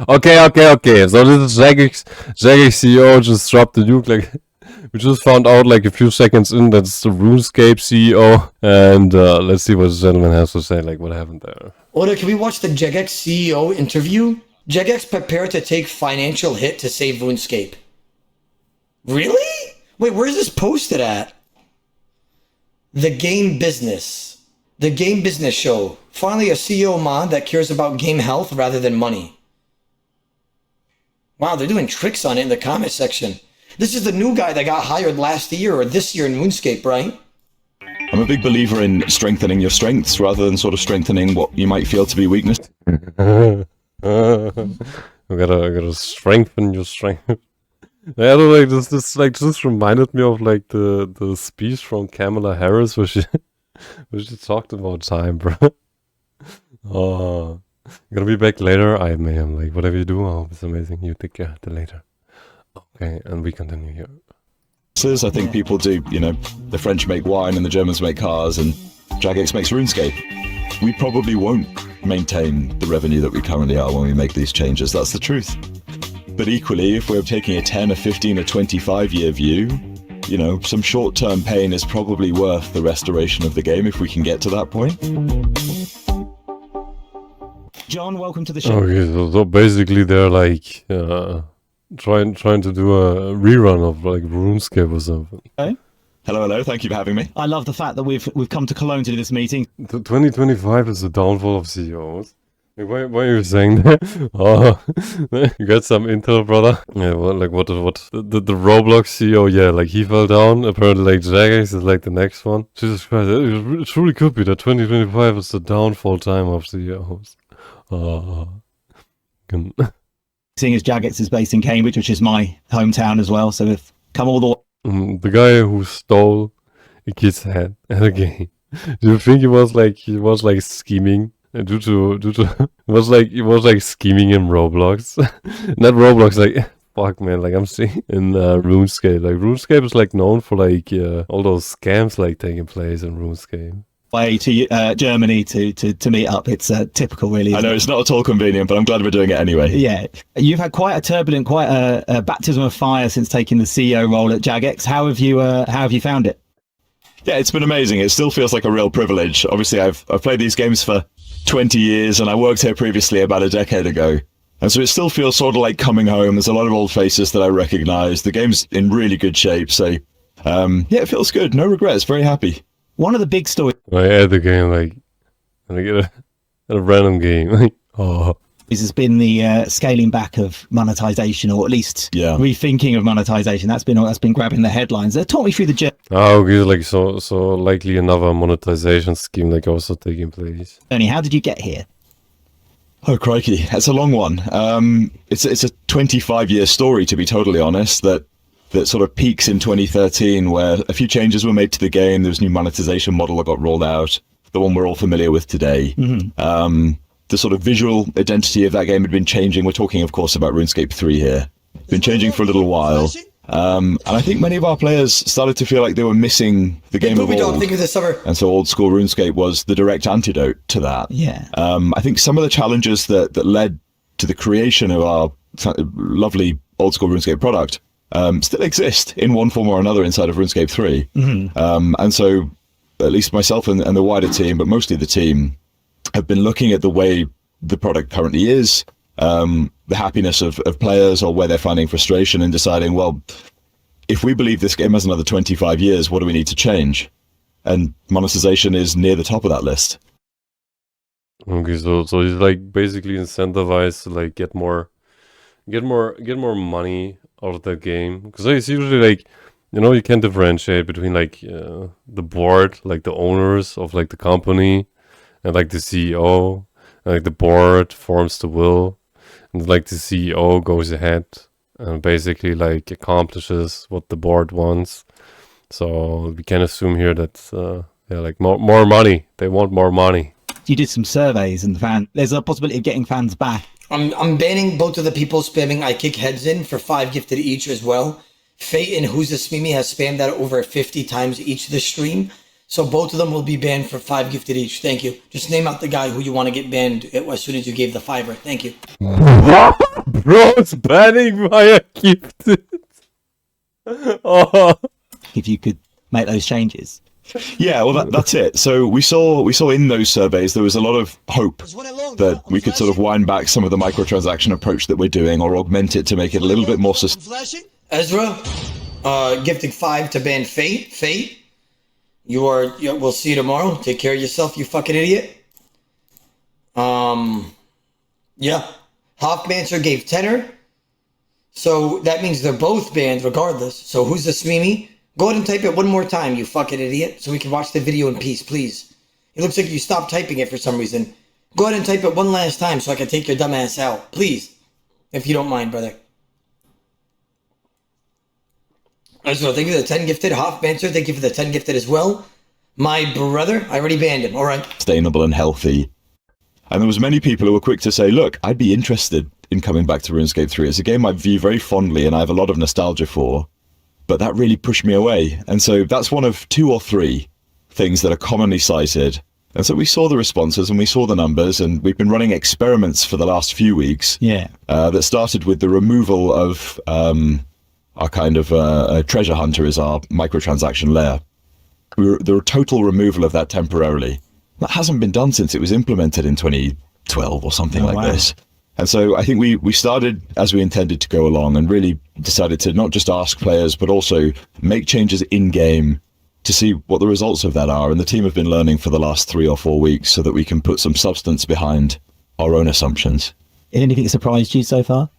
Okay. So this is Jagex CEO just dropped the nuke. Like, we just found out like a few seconds in that's the RuneScape CEO. And let's see what this gentleman has to say. Like, what happened there? Oda, can we watch the Jagex CEO interview? Jagex prepared to take financial hit to save RuneScape. Really? Wait, where's this posted at? The Game Business. The Game Business Show. Finally, a CEO mod that cares about game health rather than money. Wow, they're doing tricks on it in the comment section. This is the new guy that got hired last year or this year in RuneScape, right? I'm a big believer in strengthening your strengths rather than sort of strengthening what you might feel to be weakness. I gotta strengthen your strength. I don't like this reminded me of like the speech from Kamala Harris where she talked about time, bro. Oh, gonna be back later. I am like whatever you do, I hope it's amazing. You take care till later. Okay, and we continue here. I think people do, you know, the French make wine and the Germans make cars and Jagex makes RuneScape. We probably won't maintain the revenue that we currently are when we make these changes. That's the truth. But equally, if we're taking a 10, a 15, a 25-year view, you know, some short-term pain is probably worth the restoration of the game if we can get to that point. John, welcome to the show. Okay, so basically they're like trying to do a rerun of like RuneScape or something. Okay. Hello, thank you for having me. I love the fact that we've come to Cologne to do this meeting. 2025 is the downfall of CEOs. Like, why are you saying that? Oh, you got some intel, brother? Yeah, what the Roblox CEO, yeah, like he fell down. Apparently, like Jagex is like the next one. Jesus Christ, it truly could be that 2025 is the downfall time of CEOs. Seeing as Jagex is based in Cambridge, which is my hometown as well, so we've come all the way. The guy who stole a kid's head at a game. Do you think he was like scheming? Due to it was like scheming in Roblox. Not Roblox, like fuck man, like I'm saying in RuneScape. Like RuneScape is like known for like all those scams like taking place in RuneScape. Way to Germany to meet up. It's typical, really. I know it's not at all convenient, but I'm glad we're doing it anyway. Yeah, you've had quite a turbulent, quite a baptism of fire since taking the CEO role at Jagex. How have you found it? Yeah, it's been amazing. It still feels like a real privilege. Obviously, I've played these games for 20 years, and I worked here previously about a decade ago. And so it still feels sort of like coming home. There's a lot of old faces that I recognize. The game's in really good shape. So, yeah, it feels good. No regrets. Very happy. One of the big stories I add the game, like, and I get a random game. Like, oh. has been the scaling back of monetization, or at least rethinking of monetization. That's been grabbing the headlines. Talk me through the journey. Oh, okay, like so likely another monetization scheme like also taking place. Ernie, how did you get here? Oh crikey, that's a long one. It's a 25-year story, to be totally honest. That sort of peaks in 2013, where a few changes were made to the game. There was a new monetization model that got rolled out, the one we're all familiar with today. Mm-hmm. The sort of visual identity of that game had been changing. We're talking, of course, about RuneScape 3 here. Been changing for a little while. And I think many of our players started to feel like they were missing the game of old. And so Old School RuneScape was the direct antidote to that. Yeah. I think some of the challenges that led to the creation of our lovely Old School RuneScape product still exist in one form or another inside of RuneScape 3. Mm-hmm. And so at least myself and the wider team, but mostly the team, have been looking at the way the product currently is, the happiness of players, or where they're finding frustration, and deciding, well, if we believe this game has another 25 years, what do we need to change? And monetization is near the top of that list. Okay, so it's like basically incentivized to like get more money out of that game, because it's usually like, you know, you can differentiate between like the board, like the owners of like the company, and like the CEO, and like the board forms the will, and like the CEO goes ahead and basically like accomplishes what the board wants. So we can assume here that like more money. They want more money. You did some surveys, and there's a possibility of getting fans back. I'm banning both of the people spamming I kick heads in for 5 gifted each as well. Fate and Who's This Mimi has spammed that over 50 times each this stream. So both of them will be banned for 5 gifted each. Thank you. Just name out the guy who you want to get banned as soon as you gave the $5. Thank you. Bro's banning via gifted. Oh. If you could make those changes. Yeah, well, that's it. So we saw in those surveys there was a lot of hope that we could sort of wind back some of the microtransaction approach that we're doing, or augment it to make it a little bit more sustainable. Ezra, gifting 5 to ban Fate. Fate, we'll see you tomorrow. Take care of yourself, you fucking idiot. Yeah. Hawkmancer gave tenor. So that means they're both banned regardless. So who's the Smimi? Go ahead and type it one more time, you fucking idiot, so we can watch the video in peace, please. It looks like you stopped typing it for some reason. Go ahead and type it one last time so I can take your dumb ass out. Please. If you don't mind, brother. So thank you for the 10 gifted. Hofmancer, thank you for the 10 gifted as well. My brother, I already banned him. All right. Sustainable and healthy. And there was many people who were quick to say, look, I'd be interested in coming back to RuneScape 3. It's a game I view very fondly and I have a lot of nostalgia for. But that really pushed me away. And so that's one of 2 or 3 things that are commonly cited. And so we saw the responses and we saw the numbers, and we've been running experiments for the last few weeks. Yeah. That started with the removal of our kind of treasure hunter as our microtransaction layer. The total removal of that temporarily. That hasn't been done since it was implemented in 2012 or something this. And so I think we started as we intended to go along, and really decided to not just ask players, but also make changes in-game to see what the results of that are. And the team have been learning for the last 3 or 4 weeks so that we can put some substance behind our own assumptions. Anything surprised you so far?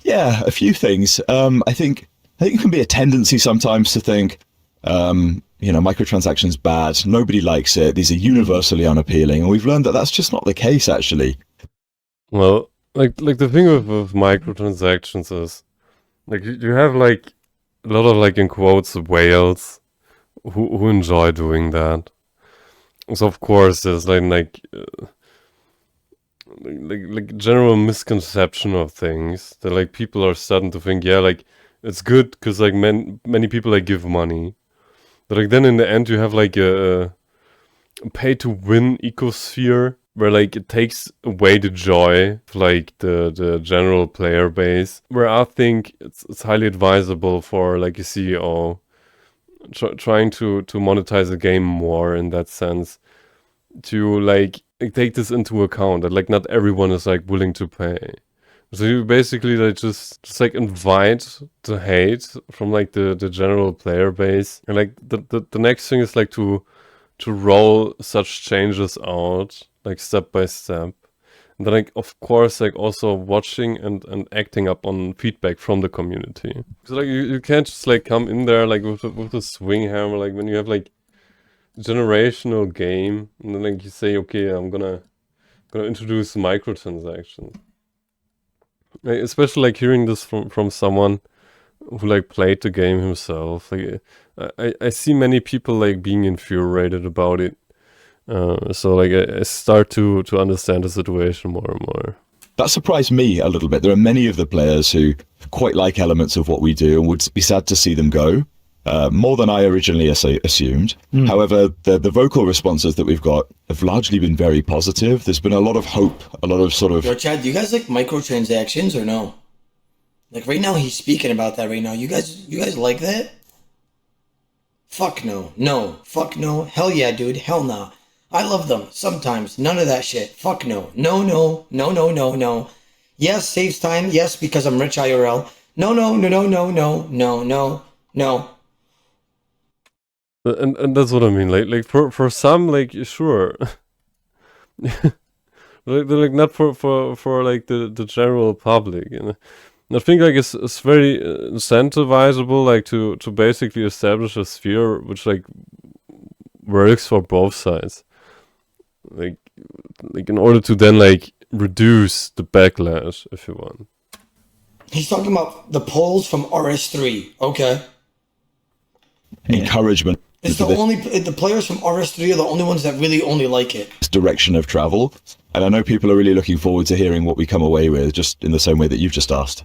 Yeah, a few things. I think it can be a tendency sometimes to think, microtransactions bad. Nobody likes it. These are universally unappealing. And we've learned that that's just not the case, actually. Well, like the thing with microtransactions is, like, you have like a lot of, like, in quotes, whales who enjoy doing that. So of course there's like general misconception of things that, like, people are starting to think, yeah, like, it's good because, like, many people, like, give money, but, like, then in the end you have like a pay to win ecosphere where, like, it takes away the joy of, like, the general player base, where I think it's highly advisable for, like, a CEO trying to monetize the game more, in that sense, to, like, take this into account, that, like, not everyone is, like, willing to pay. So you basically, like, just like invite the hate from, like, the general player base, and, like, the next thing is, like, to roll such changes out, like, step by step. And then, like, of course, like, also watching and acting up on feedback from the community. So, like, you can't just, like, come in there, like, with a swing hammer, like, when you have, like, generational game, and then, like, you say, okay, I'm gonna introduce microtransactions. Like, especially, like, hearing this from someone who, like, played the game himself. Like, I see many people, like, being infuriated about it. So, like, I start to understand the situation more and more. That surprised me a little bit. There are many of the players who quite like elements of what we do and would be sad to see them go, more than I originally assumed. However, the vocal responses that we've got have largely been very positive. There's been a lot of hope, a lot of sort of... Yo, Chad, do you guys like microtransactions or no? Like, right now he's speaking about that right now. You guys like that? Fuck no. No. Fuck no. Hell yeah, dude. Hell nah. I love them. Sometimes. None of that shit. Fuck no. No, no. No, no, no, no. Yes, saves time. Yes, because I'm rich IRL. No, no, no, no, no, no, no, no, no. And that's what I mean. Like for some, like, sure. like not for like the general public. And I think, like, it's very incentivizable, like, to basically establish a sphere which, like, works for both sides. Like in order to then, like, reduce the backlash, if you want. He's talking about the polls from RS3. Okay. Encouragement. It's the players from RS3 are the only ones that really only like it. Direction of travel. And I know people are really looking forward to hearing what we come away with, just in the same way that you've just asked.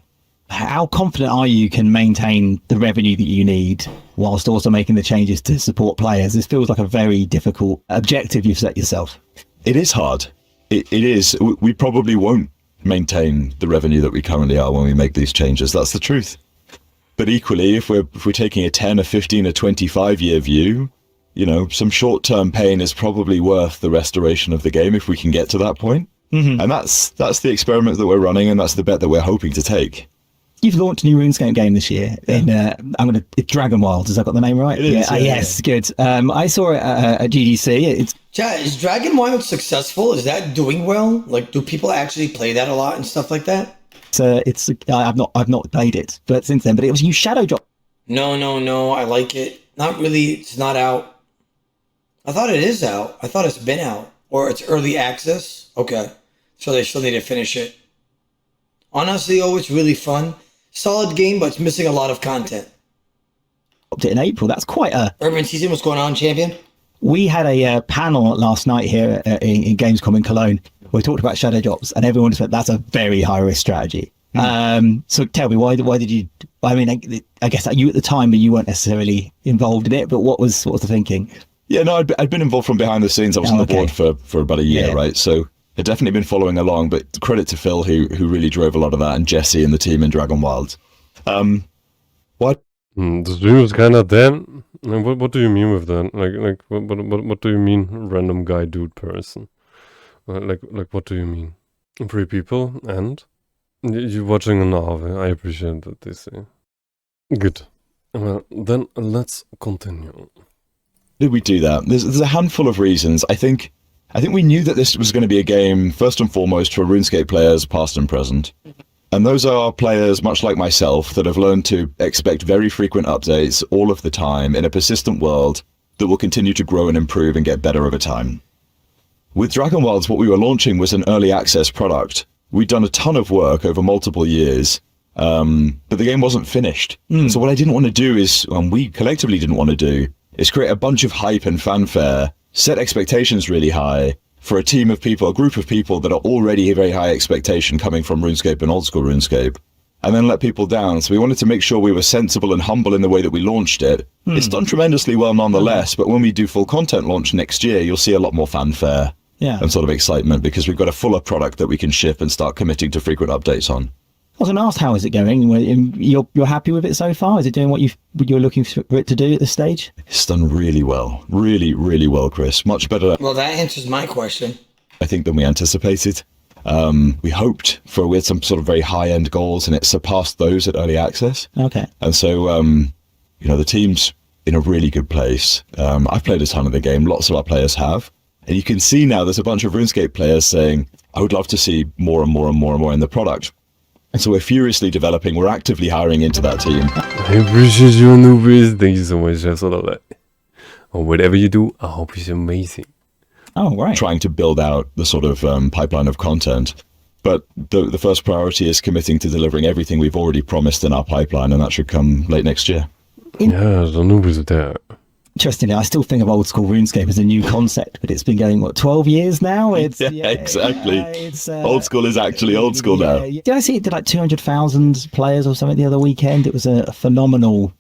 How confident are you can maintain the revenue that you need whilst also making the changes to support players? This feels like a very difficult objective you've set yourself. It is hard. It is. We probably won't maintain the revenue that we currently are when we make these changes. That's the truth. But equally, if we're taking a 10, a 15, a 25-year view, you know, some short-term pain is probably worth the restoration of the game if we can get to that point. And that's the experiment that we're running, and that's the bet that we're hoping to take. You've launched a new RuneScape game this year. It's Dragon Wilds. Has I got the name right? It is, yes, good. I saw it at GDC. Is Dragon Wild successful? Is that doing well? Like, do people actually play that a lot and stuff like that? I've not played it, but since then. But it was you shadow drop. No. I like it. Not really. It's not out. I thought it is out. I thought it's been out, or it's early access. Okay, so they still need to finish it. Honestly, it's really fun. Solid game, but it's missing a lot of content. Dropped it in April. That's quite a... Urban Season, what's going on, champion? We had a panel last night here in Gamescom in Cologne where we talked about shadow drops, and everyone said that's a very high-risk strategy. So tell me, why did you... I mean, I guess you at the time, but you weren't necessarily involved in it, but what was the thinking? Yeah, no, I'd been involved from behind the scenes. I was on the board for about a year, right? So I'd definitely been following along, but credit to Phil, who really drove a lot of that, and Jesse and the team in Dragon Wild. What? The stream is kind of dead. Like, what do you mean with that? Like what do you mean, random guy, dude, person? Like what do you mean? 3 people and you watching a novel. I appreciate that they say. Good. Well, then let's continue. Did we do that? There's a handful of reasons. I think we knew that this was going to be a game, first and foremost, for RuneScape players, past and present. And those are players, much like myself, that have learned to expect very frequent updates all of the time in a persistent world that will continue to grow and improve and get better over time. With Dragon Wilds, what we were launching was an early access product. We'd done a ton of work over multiple years, but the game wasn't finished. So what I didn't want to do is, and we collectively didn't want to do, is create a bunch of hype and fanfare, set expectations really high for a team of people, a group of people that are already a very high expectation coming from RuneScape and Old School RuneScape, and then let people down. So we wanted to make sure we were sensible and humble in the way that we launched it. It's done tremendously well nonetheless, but when we do full content launch next year, you'll see a lot more fanfare and sort of excitement, because we've got a fuller product that we can ship and start committing to frequent updates on. I was going to ask, how is it going? You're happy with it so far? Is it doing what you're looking for it to do at this stage? It's done really well. Really, really well, Chris. Much better. Well, that answers my question. I think than we anticipated. We hoped for, we had some sort of very high-end goals, and it surpassed those at early access. Okay. And so, the team's in a really good place. I've played a ton of the game. Lots of our players have. And you can see now there's a bunch of RuneScape players saying, I would love to see more and more and more and more in the product. And so we're furiously developing. We're actively hiring into that team. I appreciate you, Noozed. Thank you so much, Jess. Or whatever you do, I hope it's amazing. Oh, right. Trying to build out the sort of pipeline of content. But the first priority is committing to delivering everything we've already promised in our pipeline, and that should come late next year. Yeah, the Noozed there. Interestingly, I still think of Old School RuneScape as a new concept, but it's been going, 12 years now? Exactly. Old School is actually Old School now. Did I see it did like 200,000 players or something the other weekend? It was a phenomenal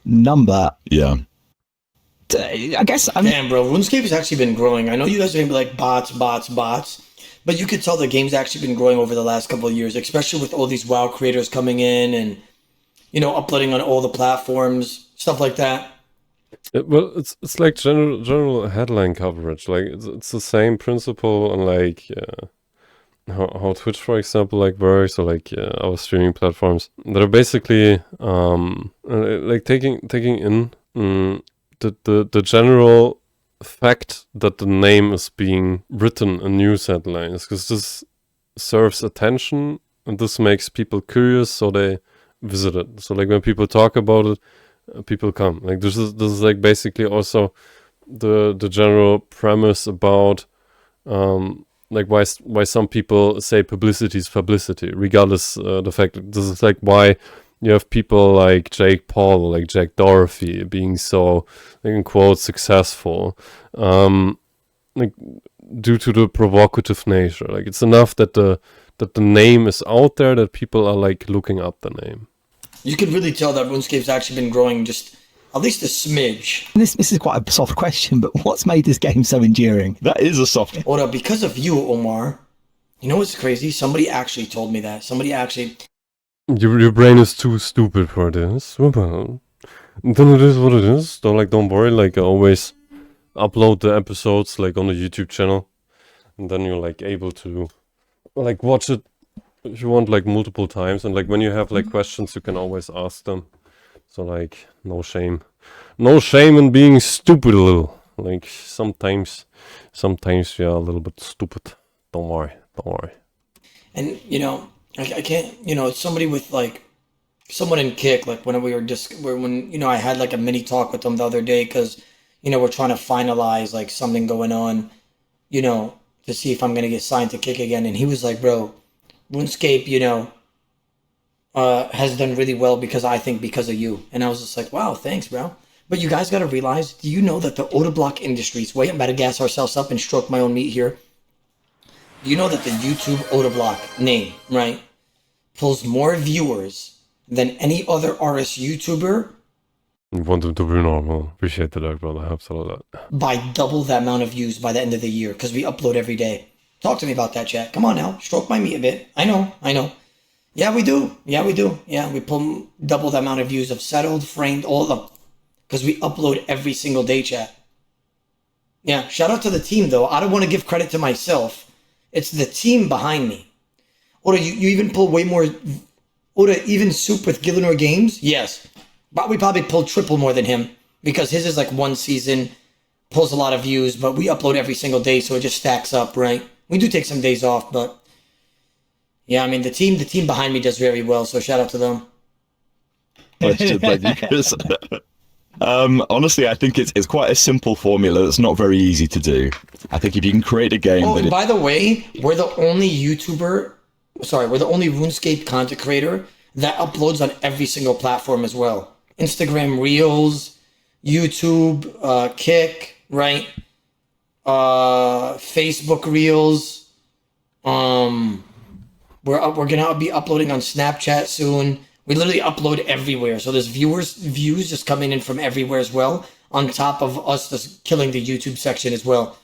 number. Yeah. I guess... Damn, bro, RuneScape has actually been growing. I know you guys are going to be like bots, but you could tell the game's actually been growing over the last couple of years, especially with all these WoW creators coming in and, uploading on all the platforms, stuff like that. Well, it's like general headline coverage. Like it's the same principle on like how Twitch, for example, like works, or like our streaming platforms that are basically like taking in the general fact that the name is being written in news headlines, because this serves attention and this makes people curious, so they visit it. So like when people talk about it, people come. Like this is like basically also the general premise about like why some people say publicity is publicity, regardless the fact that this is like why you have people like Jake Paul, like Jack Dorsey being so, like, in quotes, successful, like due to the provocative nature. Like it's enough that the name is out there, that people are like looking up the name. You could really tell that RuneScape's actually been growing just at least a smidge. This is quite a soft question, but what's made this game so enduring? That is a soft... Well, because of you, Omar. You know what's crazy? Somebody actually told me that. Somebody actually. Your brain is too stupid for this. Well, then it is what it is. Don't worry. Like I always upload the episodes like on the YouTube channel, and then you're like able to like watch it if you want like multiple times. And like when you have like questions, you can always ask them. So like no shame in being stupid a little. Like sometimes you're a little bit stupid. Don't worry. And you know, I can't. You know, it's somebody with like someone in Kick. Like when we were just when you know I had like a mini talk with them the other day because you know we're trying to finalize like something going on. You know, to see if I'm gonna get signed to Kick again. And he was like, "Bro, RuneScape, you know, has done really well because of you." And I was just like, "Wow, thanks, bro." But you guys gotta realize, do you know that the Oda Block Industries? Wait, I'm about to gas ourselves up and stroke my own meat here. Do you know that the YouTube Oda Block name, right, pulls more viewers than any other RS YouTuber You want them to be normal. Appreciate the dog, brother. Absolutely. by double the amount of views by the end of the year? Because we upload every day. Talk to me about that, chat. Come on now, stroke my meat a bit. I know. Yeah, we do. Yeah, we pull double the amount of views of Settled, Framed, all of them. Because we upload every single day, chat. Yeah, shout out to the team, though. I don't want to give credit to myself. It's the team behind me. Oda, you even pull way more. Oda, even Soup with Gillinor Games? Yes. But we probably pulled triple more than him. Because his is like one season, pulls a lot of views, but we upload every single day, so it just stacks up, right? We do take some days off, but... Yeah, I mean, the team behind me does very well, so shout out to them. Honestly, I think it's quite a simple formula that's not very easy to do. I think if you can create a game and by the way, we're the only RuneScape content creator that uploads on every single platform as well. Instagram Reels, YouTube, Kick, right? Facebook Reels. We're gonna be uploading on Snapchat soon. We literally upload everywhere. So there's views just coming in from everywhere as well, on top of us just killing the YouTube section as well.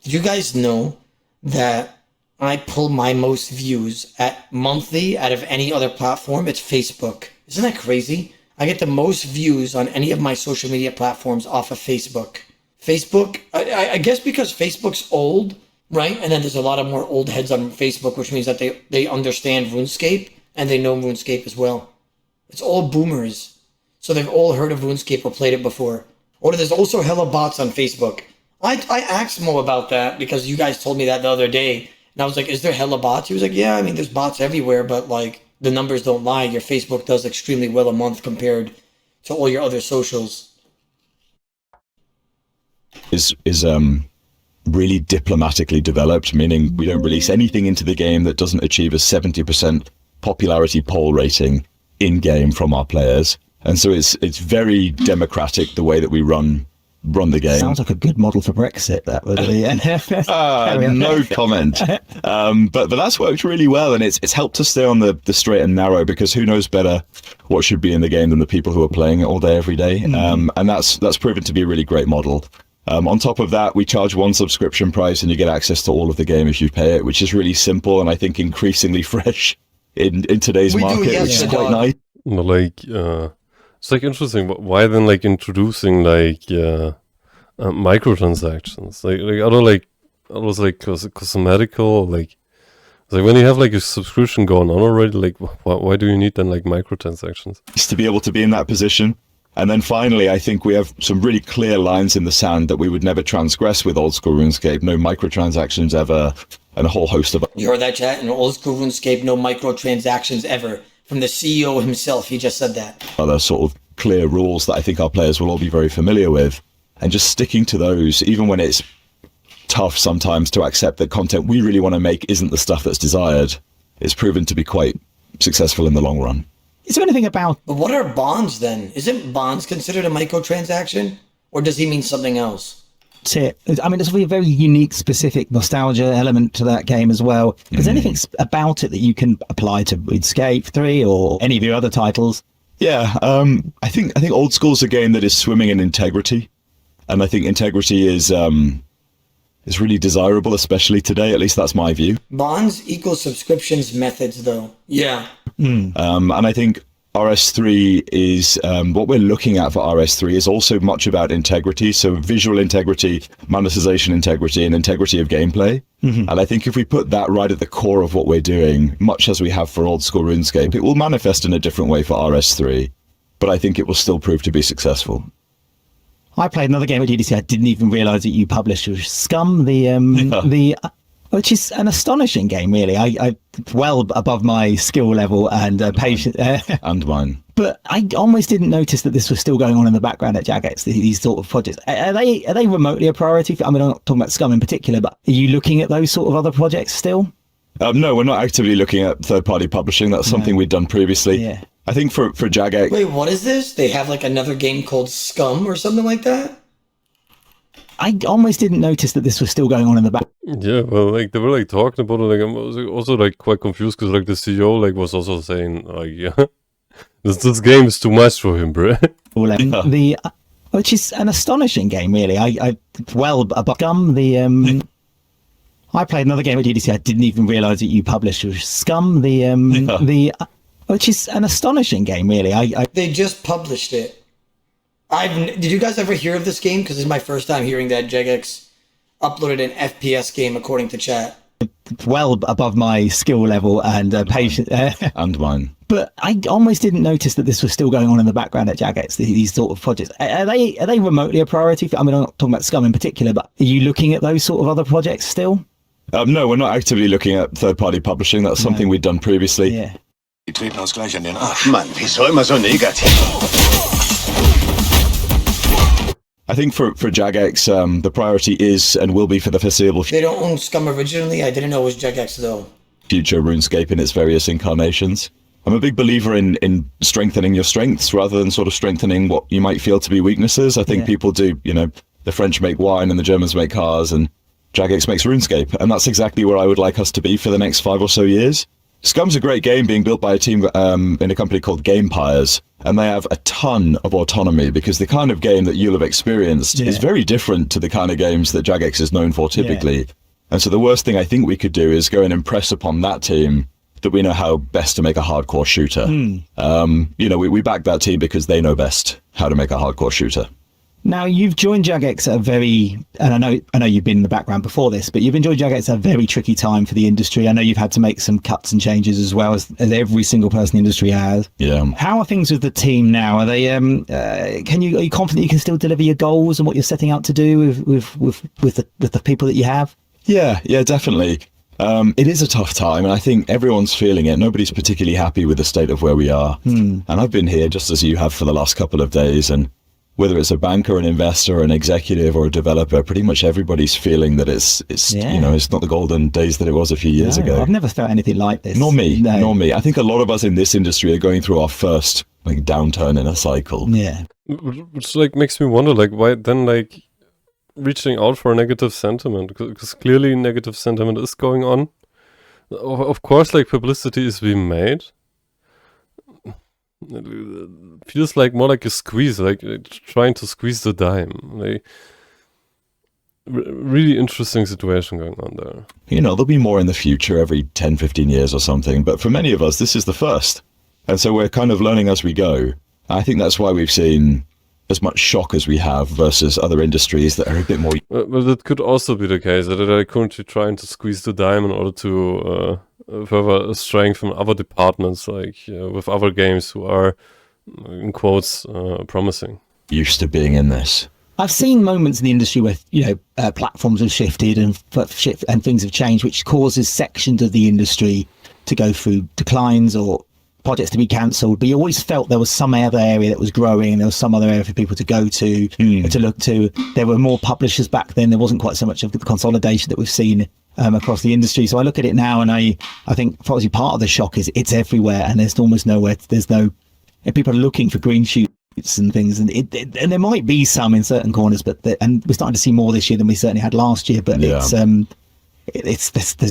Did you guys know that I pull my most views at monthly out of any other platform? It's Facebook. Isn't that crazy? I get the most views on any of my social media platforms off of Facebook. Facebook, I guess because Facebook's old, right? And then there's a lot of more old heads on Facebook, which means that they understand RuneScape and they know RuneScape as well. It's all boomers. So they've all heard of RuneScape or played it before. Or there's also hella bots on Facebook. I asked Mo about that because you guys told me that the other day. And I was like, is there hella bots? He was like, yeah, I mean, there's bots everywhere, but like the numbers don't lie. Your Facebook does extremely well a month compared to all your other socials. Is really diplomatically developed, meaning we don't release anything into the game that doesn't achieve a 70% popularity poll rating in-game from our players. And so it's very democratic the way that we run the game. Sounds like a good model for Brexit, that would be. No comment. But that's worked really well, and it's helped us stay on the straight and narrow, because who knows better what should be in the game than the people who are playing it all day, every day. And that's proven to be a really great model. On top of that, we charge one subscription price and you get access to all of the game if you pay it, which is really simple and I think increasingly fresh in today's market, which is quite nice. Like, it's like interesting. Why then like introducing like microtransactions? Like others like cosmetical, like it's like when you have like a subscription going on already, like why do you need then like microtransactions? It's to be able to be in that position. And then finally, I think we have some really clear lines in the sand that we would never transgress with Old School RuneScape. No microtransactions ever, and a whole host of... You heard that, chat? In Old School RuneScape, no microtransactions ever. From the CEO himself, he just said that. Other sort of clear rules that I think our players will all be very familiar with. And just sticking to those, even when it's tough sometimes to accept that content we really want to make isn't the stuff that's desired, it's proven to be quite successful in the long run. Is there anything about... But what are bonds then? Isn't bonds considered a microtransaction? Or does he mean something else? I mean, there's a very unique, specific nostalgia element to that game as well. Is there anything about it that you can apply to RuneScape 3 or any of your other titles? Yeah, I think Old School is a game that is swimming in integrity. And I think integrity is is really desirable, especially today. At least that's my view. Bonds equal subscriptions methods, though. Yeah. And I think RS3 is what we're looking at for RS3 is also much about integrity. So visual integrity, monetization integrity, and integrity of gameplay. And I think if we put that right at the core of what we're doing, much as we have for Old School RuneScape, it will manifest in a different way for RS3. But I think it will still prove to be successful. I played another game at GDC. I didn't even realise that you published was Scum, the which is an astonishing game, really. I well above my skill level and patience. And mine. But I almost didn't notice that this was still going on in the background at Jagex. These sort of projects are they remotely a priority? I mean, I'm not talking about Scum in particular, but are you looking at those sort of other projects still? No, we're not actively looking at third-party publishing. That's something we'd done previously. Yeah. I think for Jagex... Wait, what is this? They have like another game called Scum or something like that? I almost didn't notice that this was still going on in the back. Yeah, well, like they were like talking about it. Like I was also like quite confused because like the CEO like was also saying like, yeah, this game is too much for him, bro. Which is an astonishing game, really. I well above Scum, I played another game at GDC. I didn't even realise that you published was Scum, which is an astonishing game, really. They just published it. Did you guys ever hear of this game? Because this is my first time hearing that Jagex uploaded an FPS game, according to chat. Well above my skill level and patience. And mine. But I almost didn't notice that this was still going on in the background at Jagex. These sort of projects are they remotely a priority? I mean, I'm not talking about Scum in particular, but are you looking at those sort of other projects still? No, we're not actively looking at third-party publishing. That's something we'd done previously. Yeah. Die treten uns gleich an den Arsch. Mann, wieso immer so negativ? I think for Jagex, the priority is and will be for the foreseeable They don't own Scum originally? I didn't know it was Jagex, though. future RuneScape in its various incarnations. I'm a big believer in strengthening your strengths rather than sort of strengthening what you might feel to be weaknesses. I think people do, the French make wine and the Germans make cars and Jagex makes RuneScape. And that's exactly where I would like us to be for the next 5 or so years. Scum's a great game being built by a team in a company called Gamepires, and they have a ton of autonomy because the kind of game that you'll have experienced is very different to the kind of games that Jagex is known for typically. Yeah. And so the worst thing I think we could do is go and impress upon that team that we know how best to make a hardcore shooter. We back that team because they know best how to make a hardcore shooter. Now, you've joined Jagex at a very, and I know you've been in the background before this, but you've enjoyed Jagex at a very tricky time for the industry. I know you've had to make some cuts and changes as well as every single person in the industry has. Yeah. How are things with the team now? Are they? Are you confident you can still deliver your goals and what you're setting out to do with the people that you have? Yeah, definitely. It is a tough time, and I think everyone's feeling it. Nobody's particularly happy with the state of where we are. And I've been here just as you have for the last couple of days, and whether it's a banker, an investor, an executive, or a developer, pretty much everybody's feeling that it's not the golden days that it was a few years ago. I've never felt anything like this. Nor me. I think a lot of us in this industry are going through our first downturn in a cycle. Yeah. Which makes me wonder why then reaching out for negative sentiment, because clearly negative sentiment is going on. Of course, publicity is being made. It feels more like a squeeze, trying to squeeze the dime. Really interesting situation going on there. There'll be more in the future every 10, 15 years or something, but for many of us, this is the first. And so we're kind of learning as we go. I think that's why we've seen as much shock as we have versus other industries that are a bit more... But it could also be the case that they're currently trying to squeeze the dime in order to further strengthen other departments, with other games who are, in quotes, promising. Used to being in this. I've seen moments in the industry where platforms have shifted and things have changed, which causes sections of the industry to go through declines or projects to be cancelled. But you always felt there was some other area that was growing, and there was some other area for people to go to, to look to. There were more publishers back then. There wasn't quite so much of the consolidation that we've seen across the industry. So I look at it now, and I think obviously part of the shock is it's everywhere, and there's almost nowhere. And people are looking for green shoots and things, and there might be some in certain corners, but and we're starting to see more this year than we certainly had last year. But there's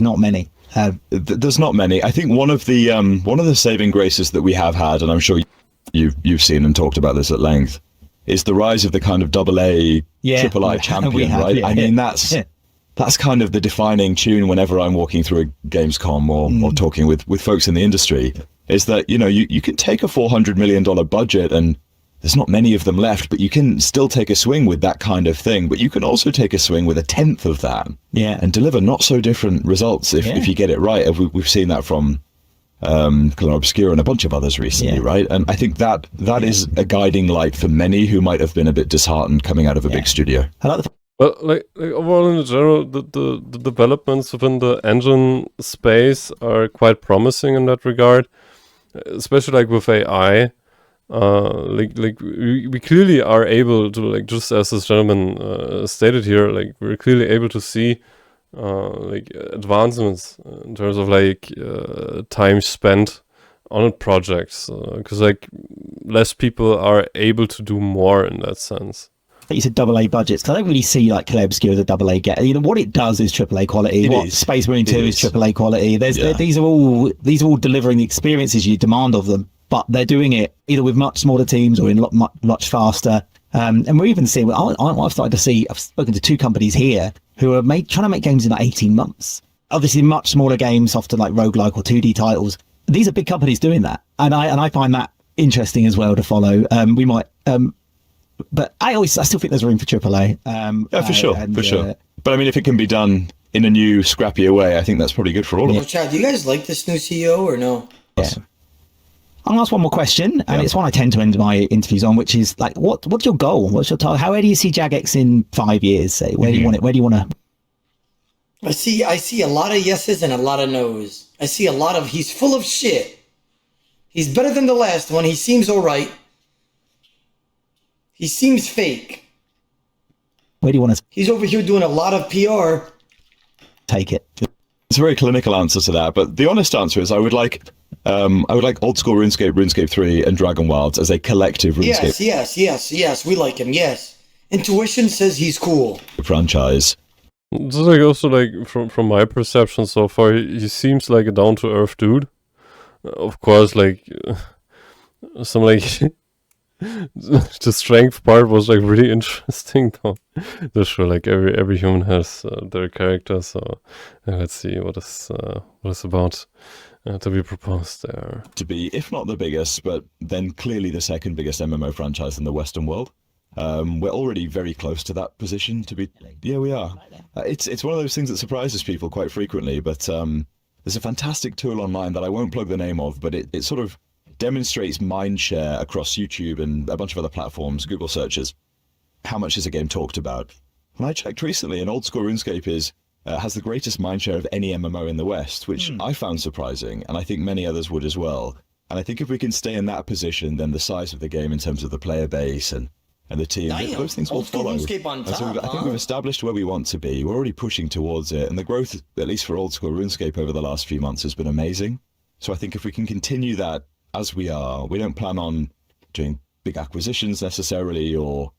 not many. There's not many. I think one of the saving graces that we have had, and I'm sure you've seen and talked about this at length, is the rise of the kind of AA, triple I champion, right? I mean, that's that's kind of the defining tune whenever I'm walking through a Gamescom or talking with folks in the industry, is that, you know, you can take a $400 million budget, and there's not many of them left, but you can still take a swing with that kind of thing. But you can also take a swing with a tenth of that, and deliver not so different results if you get it right. We've seen that from Color Obscura and a bunch of others recently, right? And I think that is a guiding light for many who might have been a bit disheartened coming out of a big studio. I like the Well, like overall in general, the developments within the engine space are quite promising in that regard, especially like with AI. We clearly are able to, like, just as this gentleman stated here, like we're clearly able to see like advancements in terms of like time spent on projects, because like less people are able to do more in that sense. you said AA budgets, because I don't really see like Color Obscura as a AA get. You know, what it does is AAA quality. Space Marine 2 is AAA quality. These are all delivering the experiences you demand of them, but they're doing it either with much smaller teams or in much faster. And we're even seeing, I've started to see, I've spoken to 2 companies here who are trying to make games in like 18 months. Obviously much smaller games, often like roguelike or 2D titles. These are big companies doing that. And I find that interesting as well to follow. We might, but I still think there's room for AAA. Yeah, for sure. But I mean, if it can be done in a new, scrappier way, I think that's probably good for all of us. Chad, do you guys like this new CEO or no? Yeah. I'm gonna ask one more question, and it's one I tend to end my interviews on, which is like, what's your goal? What's your target? Where do you see Jagex in 5 years? Say, where do you want it? Where do you want to? I see a lot of yeses and a lot of nos. I see a lot of he's full of shit. He's better than the last one. He seems all right. He seems fake. Where do you want to? He's over here doing a lot of PR. Take it. It's a very clinical answer to that, but the honest answer is I would like Old School RuneScape, RuneScape 3, and Dragon Wilds as a collective RuneScape Yes, we like him, yes. Intuition says he's cool. franchise. Just like also like from my perception so far, he seems like a down to earth dude. Of course, like some like the strength part was like really interesting though. Just sure, like every human has their character, so let's see what is about to be proposed there. To be, if not the biggest, but then clearly the second biggest MMO franchise in the Western world. We're already very close to that position to be. Yeah, we are. It's one of those things that surprises people quite frequently, but there's a fantastic tool online that I won't plug the name of, but it sort of demonstrates mindshare across YouTube and a bunch of other platforms, Google searches. How much is a game talked about? When I checked recently, Old School RuneScape has the greatest mindshare of any MMO in the West, which I found surprising, and I think many others would as well. And I think if we can stay in that position, then the size of the game in terms of the player base and the team, those things will follow. On top, so I think we've established where we want to be. We're already pushing towards it, and the growth, at least for Old School RuneScape over the last few months, has been amazing. So I think if we can continue that as we are, we don't plan on doing big acquisitions necessarily or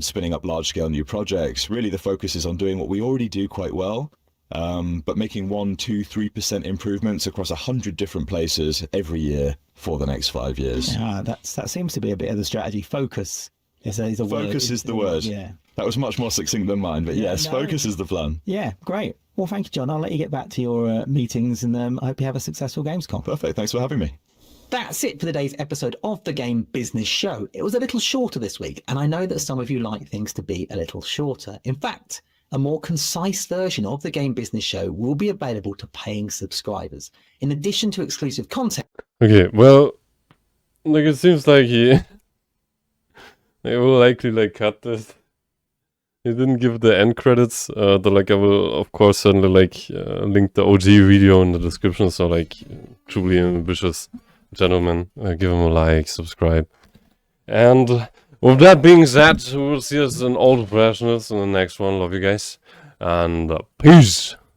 spinning up large-scale new projects. Really, the focus is on doing what we already do quite well, but making 1%, 2%, 3% improvements across 100 different places every year for the next 5 years. Yeah, that seems to be a bit of the strategy. Focus is a word. Focus is the word. Yeah. That was much more succinct than mine, but yes, focus is the plan. Yeah, great. Well, thank you, John. I'll let you get back to your meetings, and I hope you have a successful Gamescom. Perfect. Thanks for having me. That's it for today's episode of the Game Business Show. It was a little shorter this week, and I know that some of you like things to be a little shorter. In fact, a more concise version of the Game Business Show will be available to paying subscribers, in addition to exclusive content. Okay, well, like it seems like he will likely like cut this. He didn't give the end credits. I will of course certainly like link the OG video in the description. So like truly ambitious gentlemen, give him a like, subscribe, and with that being said, we will see us in all professionals in the next one. Love you guys, and peace.